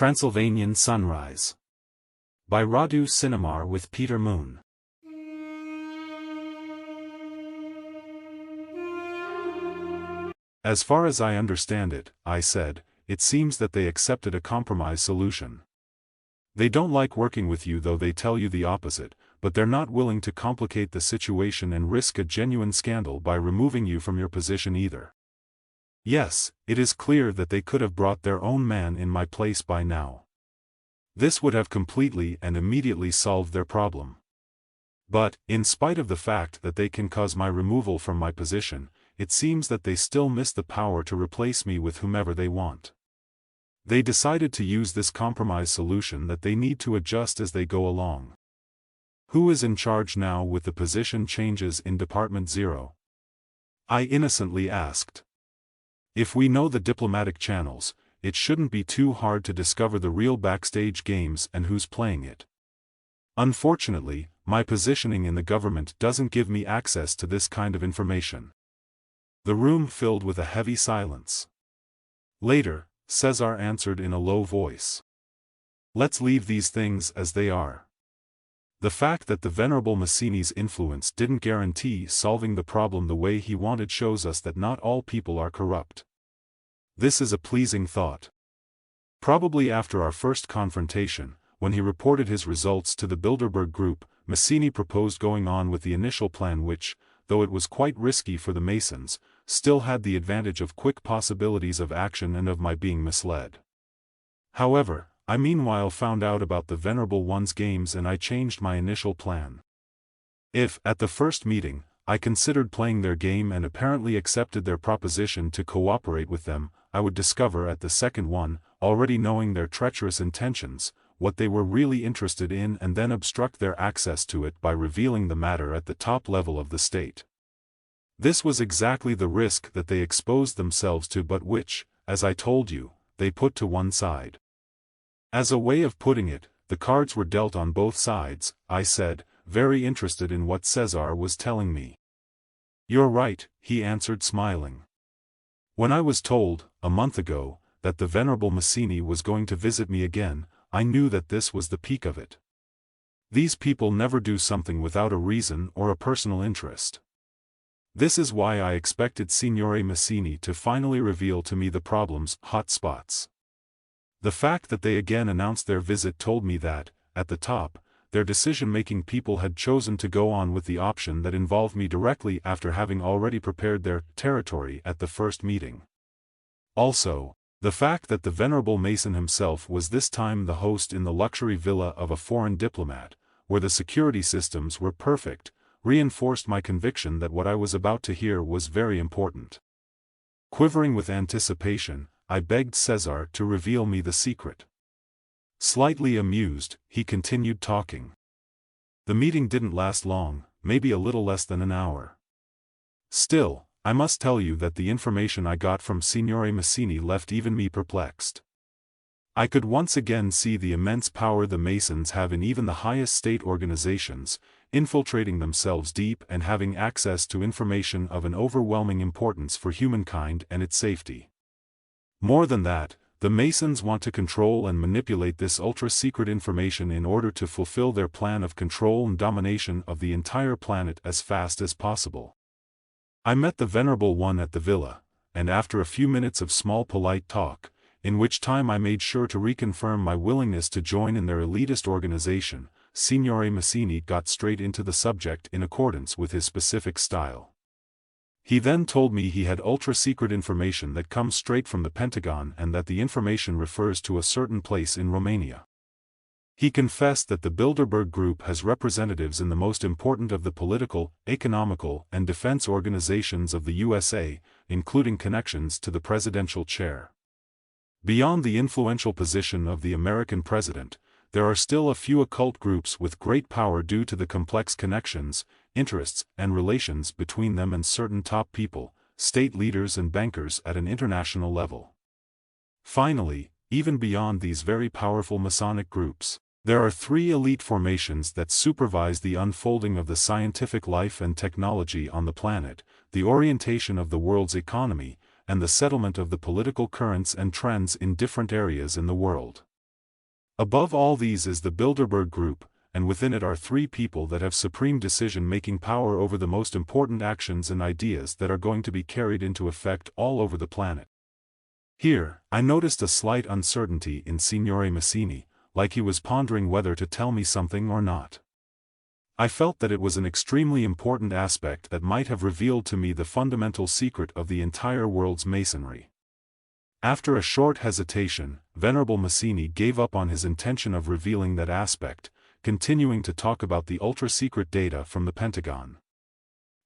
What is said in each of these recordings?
Transylvanian Sunrise. By Radu Sinamar with Peter Moon. As far as I understand it, I said, it seems that they accepted a compromise solution. They don't like working with you, though they tell you the opposite, but they're not willing to complicate the situation and risk a genuine scandal by removing you from your position either. Yes, it is clear that they could have brought their own man in my place by now. This would have completely and immediately solved their problem. But, in spite of the fact that they can cause my removal from my position, it seems that they still miss the power to replace me with whomever they want. They decided to use this compromise solution that they need to adjust as they go along. Who is in charge now with the position changes in Department 0? I innocently asked. If we know the diplomatic channels, it shouldn't be too hard to discover the real backstage games and who's playing it. Unfortunately, my positioning in the government doesn't give me access to this kind of information. The room filled with a heavy silence. Later, Cesar answered in a low voice. Let's leave these things as they are. The fact that the Venerable Massini's influence didn't guarantee solving the problem the way he wanted shows us that not all people are corrupt. This is a pleasing thought. Probably after our first confrontation, when he reported his results to the Bilderberg group, Massini proposed going on with the initial plan which, though it was quite risky for the Masons, still had the advantage of quick possibilities of action and of my being misled. However, I meanwhile found out about the Venerable One's games and I changed my initial plan. If, at the first meeting, I considered playing their game and apparently accepted their proposition to cooperate with them, I would discover at the second one, already knowing their treacherous intentions, what they were really interested in and then obstruct their access to it by revealing the matter at the top level of the state. This was exactly the risk that they exposed themselves to but which, as I told you, they put to one side. As a way of putting it, the cards were dealt on both sides, I said, very interested in what Cesar was telling me. You're right, he answered smiling. When I was told, a month ago, that the Venerable Massini was going to visit me again, I knew that this was the peak of it. These people never do something without a reason or a personal interest. This is why I expected Signore Massini to finally reveal to me the problem's hot spots. The fact that they again announced their visit told me that, at the top, their decision-making people had chosen to go on with the option that involved me directly after having already prepared their territory at the first meeting. Also, the fact that the Venerable Mason himself was this time the host in the luxury villa of a foreign diplomat, where the security systems were perfect, reinforced my conviction that what I was about to hear was very important. Quivering with anticipation, I begged Cesar to reveal me the secret. Slightly amused, he continued talking. The meeting didn't last long, maybe a little less than an hour. Still, I must tell you that the information I got from Signore Massini left even me perplexed. I could once again see the immense power the Masons have in even the highest state organizations, infiltrating themselves deep and having access to information of an overwhelming importance for humankind and its safety. More than that, the Masons want to control and manipulate this ultra-secret information in order to fulfill their plan of control and domination of the entire planet as fast as possible. I met the Venerable One at the villa, and after a few minutes of small polite talk, in which time I made sure to reconfirm my willingness to join in their elitist organization, Signore Massini got straight into the subject in accordance with his specific style. He then told me he had ultra-secret information that comes straight from the Pentagon and that the information refers to a certain place in Romania. He confessed that the Bilderberg Group has representatives in the most important of the political, economical, and defense organizations of the USA, including connections to the presidential chair. Beyond the influential position of the American president, there are still a few occult groups with great power due to the complex connections, interests, and relations between them and certain top people, state leaders and bankers at an international level. Finally, even beyond these very powerful Masonic groups, there are three elite formations that supervise the unfolding of the scientific life and technology on the planet, the orientation of the world's economy, and the settlement of the political currents and trends in different areas in the world. Above all these is the Bilderberg Group, and within it are three people that have supreme decision-making power over the most important actions and ideas that are going to be carried into effect all over the planet. Here, I noticed a slight uncertainty in Signore Massini, like he was pondering whether to tell me something or not. I felt that it was an extremely important aspect that might have revealed to me the fundamental secret of the entire world's masonry. After a short hesitation, Venerable Massini gave up on his intention of revealing that aspect, continuing to talk about the ultra-secret data from the Pentagon.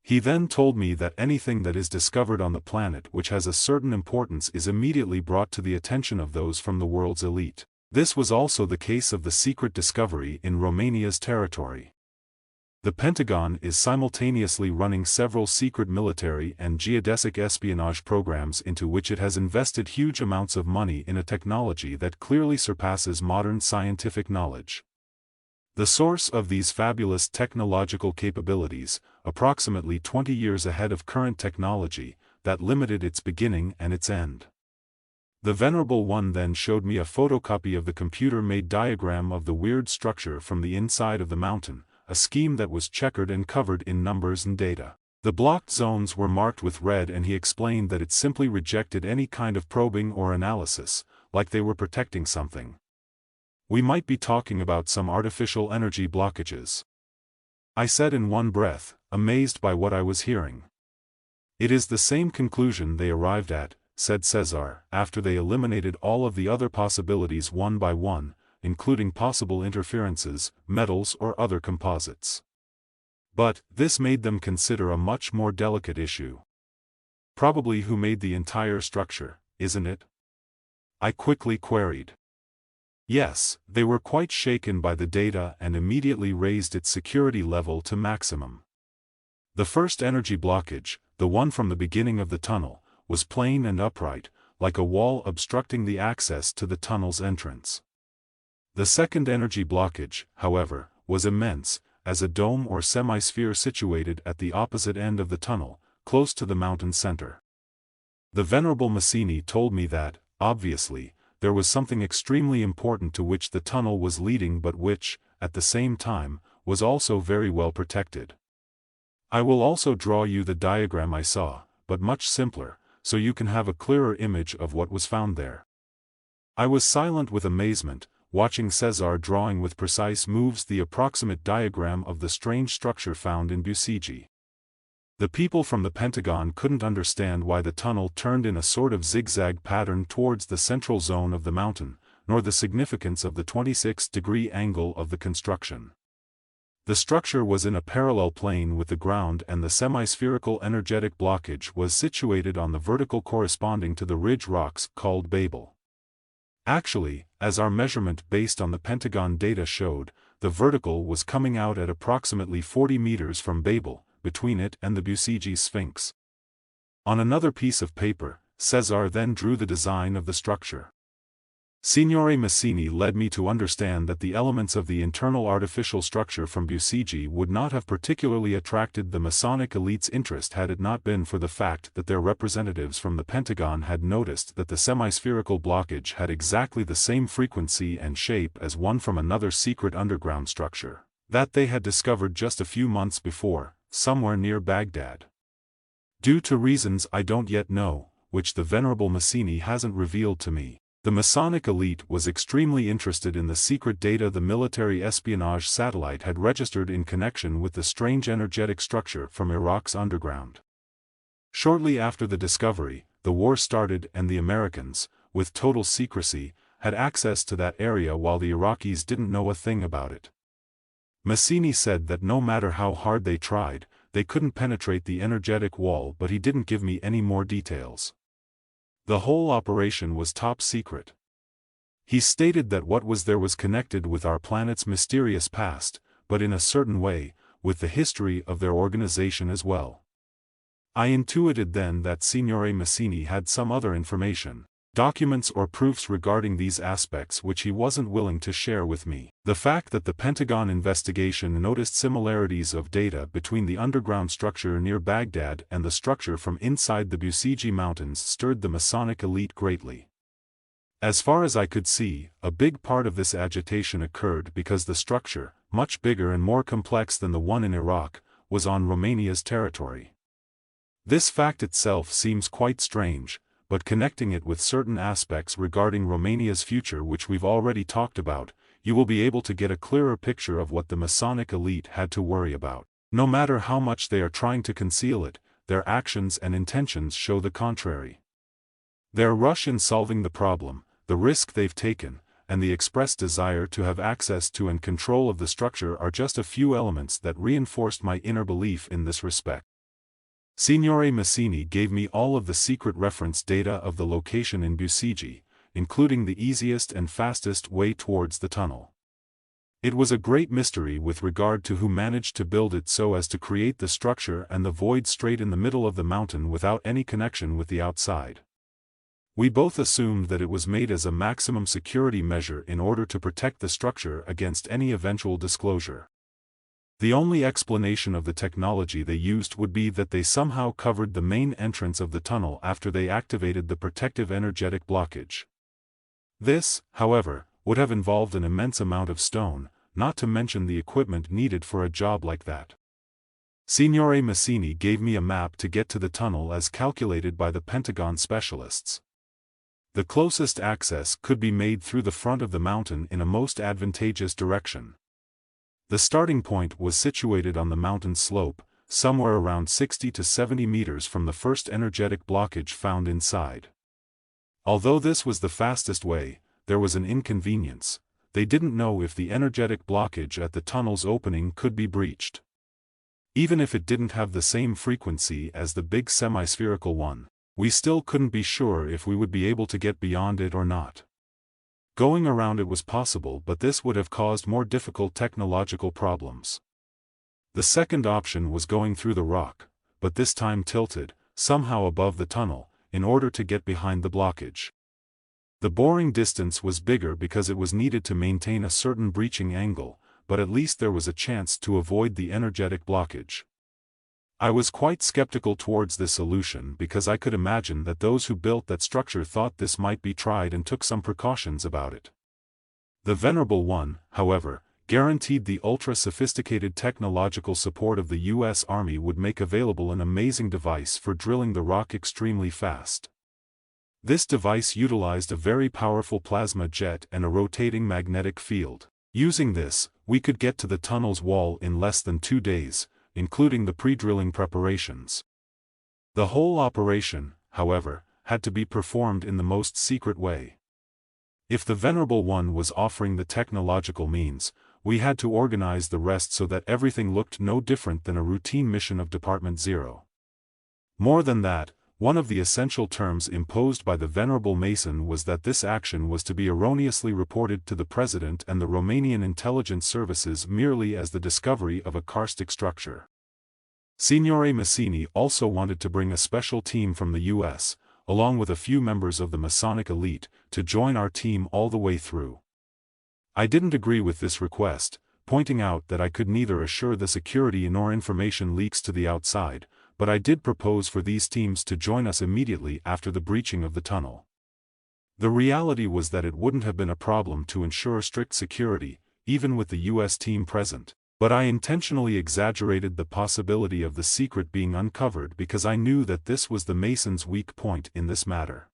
He then told me that anything that is discovered on the planet which has a certain importance is immediately brought to the attention of those from the world's elite. This was also the case of the secret discovery in Romania's territory. The Pentagon is simultaneously running several secret military and geodesic espionage programs into which it has invested huge amounts of money in a technology that clearly surpasses modern scientific knowledge. The source of these fabulous technological capabilities, approximately 20 years ahead of current technology, that limited its beginning and its end. The Venerable One then showed me a photocopy of the computer-made diagram of the weird structure from the inside of the mountain, a scheme that was checkered and covered in numbers and data. The blocked zones were marked with red, and he explained that it simply rejected any kind of probing or analysis, like they were protecting something. We might be talking about some artificial energy blockages. I said in one breath, amazed by what I was hearing. It is the same conclusion they arrived at, said Cesar, after they eliminated all of the other possibilities one by one, including possible interferences, metals or other composites. But, this made them consider a much more delicate issue. Probably who made the entire structure, isn't it? I quickly queried. Yes, they were quite shaken by the data and immediately raised its security level to maximum. The first energy blockage, the one from the beginning of the tunnel, was plain and upright, like a wall obstructing the access to the tunnel's entrance. The second energy blockage, however, was immense, as a dome or semisphere situated at the opposite end of the tunnel, close to the mountain center. The Venerable Massini told me that, obviously, there was something extremely important to which the tunnel was leading, but which, at the same time, was also very well protected. I will also draw you the diagram I saw, but much simpler, so you can have a clearer image of what was found there. I was silent with amazement, watching Cesar drawing with precise moves the approximate diagram of the strange structure found in Busigi. The people from the Pentagon couldn't understand why the tunnel turned in a sort of zigzag pattern towards the central zone of the mountain, nor the significance of the 26-degree angle of the construction. The structure was in a parallel plane with the ground, and the semi-spherical energetic blockage was situated on the vertical corresponding to the ridge rocks called Babel. Actually, as our measurement based on the Pentagon data showed, the vertical was coming out at approximately 40 meters from Babel, between it and the Busigi Sphinx. On another piece of paper, Cesar then drew the design of the structure. Signore Massini led me to understand that the elements of the internal artificial structure from Busigi would not have particularly attracted the Masonic elite's interest had it not been for the fact that their representatives from the Pentagon had noticed that the semi-spherical blockage had exactly the same frequency and shape as one from another secret underground structure that they had discovered just a few months before, somewhere near Baghdad. Due to reasons I don't yet know, which the Venerable Massini hasn't revealed to me, the Masonic elite was extremely interested in the secret data the military espionage satellite had registered in connection with the strange energetic structure from Iraq's underground. Shortly after the discovery, the war started, and the Americans, with total secrecy, had access to that area while the Iraqis didn't know a thing about it. Massini said that no matter how hard they tried, they couldn't penetrate the energetic wall, but he didn't give me any more details. The whole operation was top secret. He stated that what was there was connected with our planet's mysterious past, but in a certain way, with the history of their organization as well. I intuited then that Signore Massini had some other information, documents or proofs regarding these aspects which he wasn't willing to share with me. The fact that the Pentagon investigation noticed similarities of data between the underground structure near Baghdad and the structure from inside the Busigi Mountains stirred the Masonic elite greatly. As far as I could see, a big part of this agitation occurred because the structure, much bigger and more complex than the one in Iraq, was on Romania's territory. This fact itself seems quite strange, but connecting it with certain aspects regarding Romania's future which we've already talked about, you will be able to get a clearer picture of what the Masonic elite had to worry about. No matter how much they are trying to conceal it, their actions and intentions show the contrary. Their rush in solving the problem, the risk they've taken, and the expressed desire to have access to and control of the structure are just a few elements that reinforced my inner belief in this respect. Signore Massini gave me all of the secret reference data of the location in Busigi, including the easiest and fastest way towards the tunnel. It was a great mystery with regard to who managed to build it so as to create the structure and the void straight in the middle of the mountain without any connection with the outside. We both assumed that it was made as a maximum security measure in order to protect the structure against any eventual disclosure. The only explanation of the technology they used would be that they somehow covered the main entrance of the tunnel after they activated the protective energetic blockage. This, however, would have involved an immense amount of stone, not to mention the equipment needed for a job like that. Signore Massini gave me a map to get to the tunnel as calculated by the Pentagon specialists. The closest access could be made through the front of the mountain in a most advantageous direction. The starting point was situated on the mountain slope, somewhere around 60 to 70 meters from the first energetic blockage found inside. Although this was the fastest way, there was an inconvenience. They didn't know if the energetic blockage at the tunnel's opening could be breached. Even if it didn't have the same frequency as the big semi-spherical one, we still couldn't be sure if we would be able to get beyond it or not. Going around it was possible, but this would have caused more difficult technological problems. The second option was going through the rock, but this time tilted, somehow above the tunnel, in order to get behind the blockage. The boring distance was bigger because it was needed to maintain a certain breaching angle, but at least there was a chance to avoid the energetic blockage. I was quite skeptical towards this solution because I could imagine that those who built that structure thought this might be tried and took some precautions about it. The Venerable One, however, guaranteed the ultra-sophisticated technological support of the U.S. Army would make available an amazing device for drilling the rock extremely fast. This device utilized a very powerful plasma jet and a rotating magnetic field. Using this, we could get to the tunnel's wall in less than 2 days, including the pre-drilling preparations. The whole operation, however, had to be performed in the most secret way. If the Venerable One was offering the technological means, we had to organize the rest so that everything looked no different than a routine mission of Department Zero. More than that, one of the essential terms imposed by the Venerable Mason was that this action was to be erroneously reported to the President and the Romanian intelligence services merely as the discovery of a karstic structure. Signore Massini also wanted to bring a special team from the U.S., along with a few members of the Masonic elite, to join our team all the way through. I didn't agree with this request, pointing out that I could neither assure the security nor information leaks to the outside, but I did propose for these teams to join us immediately after the breaching of the tunnel. The reality was that it wouldn't have been a problem to ensure strict security, even with the U.S. team present, but I intentionally exaggerated the possibility of the secret being uncovered because I knew that this was the Masons' weak point in this matter.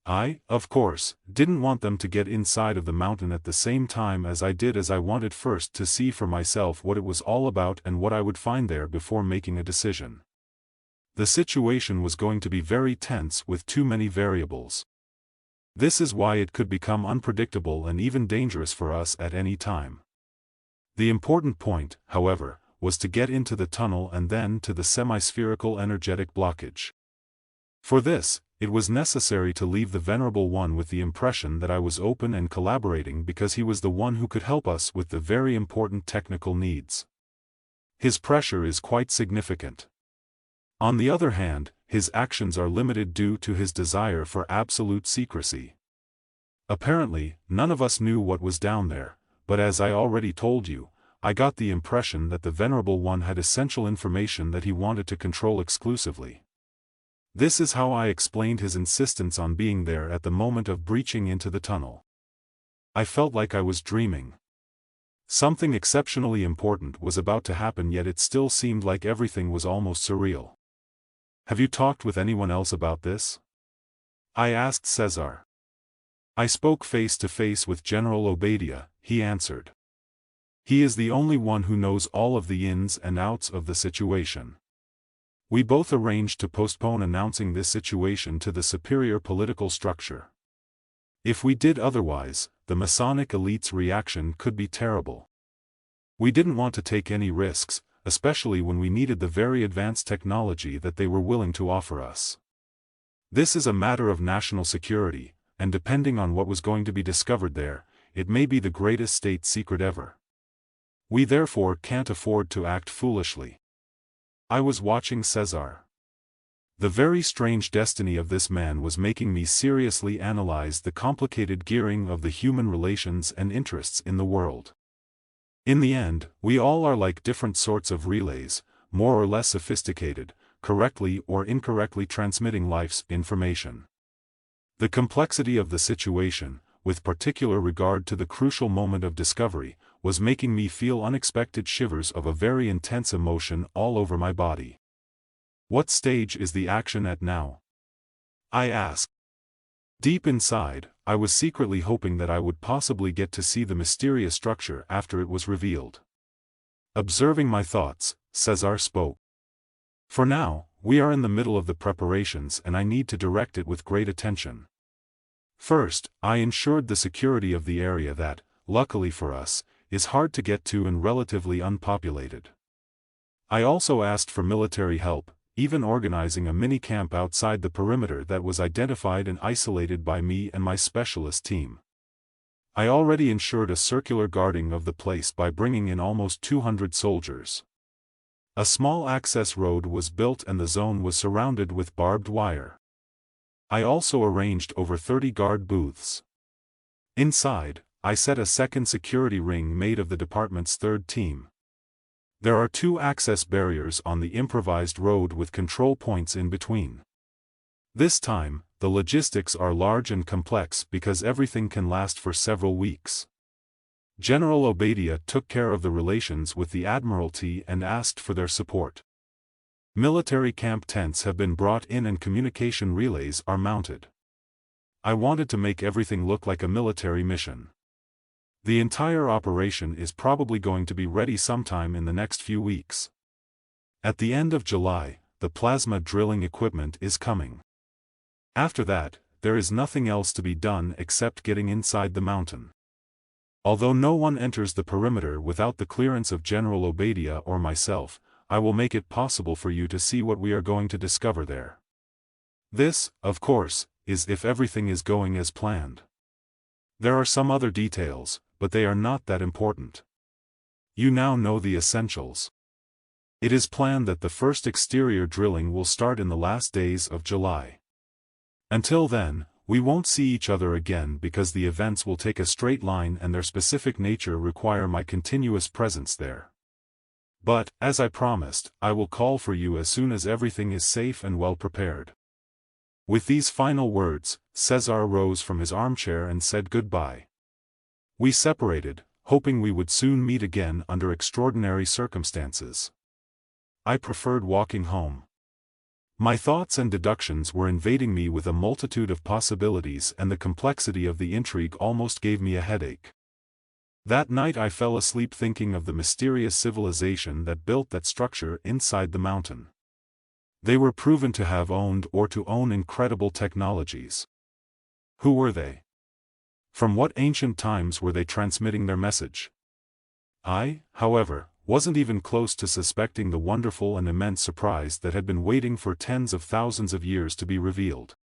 I, of course, didn't want them to get inside of the mountain at the same time as I wanted first to see for myself what it was all about and what I would find there before making a decision. The situation was going to be very tense with too many variables. This is why it could become unpredictable and even dangerous for us at any time. The important point, however, was to get into the tunnel and then to the semi-spherical energetic blockage. For this, it was necessary to leave the Venerable One with the impression that I was open and collaborating because he was the one who could help us with the very important technical needs. His pressure is quite significant. On the other hand, his actions are limited due to his desire for absolute secrecy. Apparently, none of us knew what was down there, but as I already told you, I got the impression that the Venerable One had essential information that he wanted to control exclusively. This is how I explained his insistence on being there at the moment of breaching into the tunnel. I felt like I was dreaming. Something exceptionally important was about to happen, yet it still seemed like everything was almost surreal. Have you talked with anyone else about this? I asked Cesar. I spoke face to face with General Obadiah, he answered. He is the only one who knows all of the ins and outs of the situation. We both arranged to postpone announcing this situation to the superior political structure. If we did otherwise, the Masonic elite's reaction could be terrible. We didn't want to take any risks, especially when we needed the very advanced technology that they were willing to offer us. This is a matter of national security, and depending on what was going to be discovered there, it may be the greatest state secret ever. We therefore can't afford to act foolishly. I was watching Cesar. The very strange destiny of this man was making me seriously analyze the complicated gearing of the human relations and interests in the world. In the end, we all are like different sorts of relays, more or less sophisticated, correctly or incorrectly transmitting life's information. The complexity of the situation, with particular regard to the crucial moment of discovery, was making me feel unexpected shivers of a very intense emotion all over my body. What stage is the action at now? I asked. Deep inside, I was secretly hoping that I would possibly get to see the mysterious structure after it was revealed. Observing my thoughts, Cesar spoke. For now, we are in the middle of the preparations and I need to direct it with great attention. First, I ensured the security of the area that, luckily for us, is hard to get to and relatively unpopulated. I also asked for military help, even organizing a mini-camp outside the perimeter that was identified and isolated by me and my specialist team. I already ensured a circular guarding of the place by bringing in almost 200 soldiers. A small access road was built and the zone was surrounded with barbed wire. I also arranged over 30 guard booths. Inside, I set a second security ring made of the department's third team. There are 2 access barriers on the improvised road with control points in between. This time, the logistics are large and complex because everything can last for several weeks. General Obadiah took care of the relations with the Admiralty and asked for their support. Military camp tents have been brought in and communication relays are mounted. I wanted to make everything look like a military mission. The entire operation is probably going to be ready sometime in the next few weeks. At the end of July, the plasma drilling equipment is coming. After that, there is nothing else to be done except getting inside the mountain. Although no one enters the perimeter without the clearance of General Obadiah or myself, I will make it possible for you to see what we are going to discover there. This, of course, is if everything is going as planned. There are some other details, but they are not that important. You now know the essentials. It is planned that the first exterior drilling will start in the last days of July. Until then, we won't see each other again because the events will take a straight line and their specific nature require my continuous presence there. But, as I promised, I will call for you as soon as everything is safe and well prepared. With these final words, Cesar rose from his armchair and said goodbye. We separated, hoping we would soon meet again under extraordinary circumstances. I preferred walking home. My thoughts and deductions were invading me with a multitude of possibilities and the complexity of the intrigue almost gave me a headache. That night I fell asleep thinking of the mysterious civilization that built that structure inside the mountain. They were proven to have owned or to own incredible technologies. Who were they? From what ancient times were they transmitting their message? I, however, wasn't even close to suspecting the wonderful and immense surprise that had been waiting for tens of thousands of years to be revealed.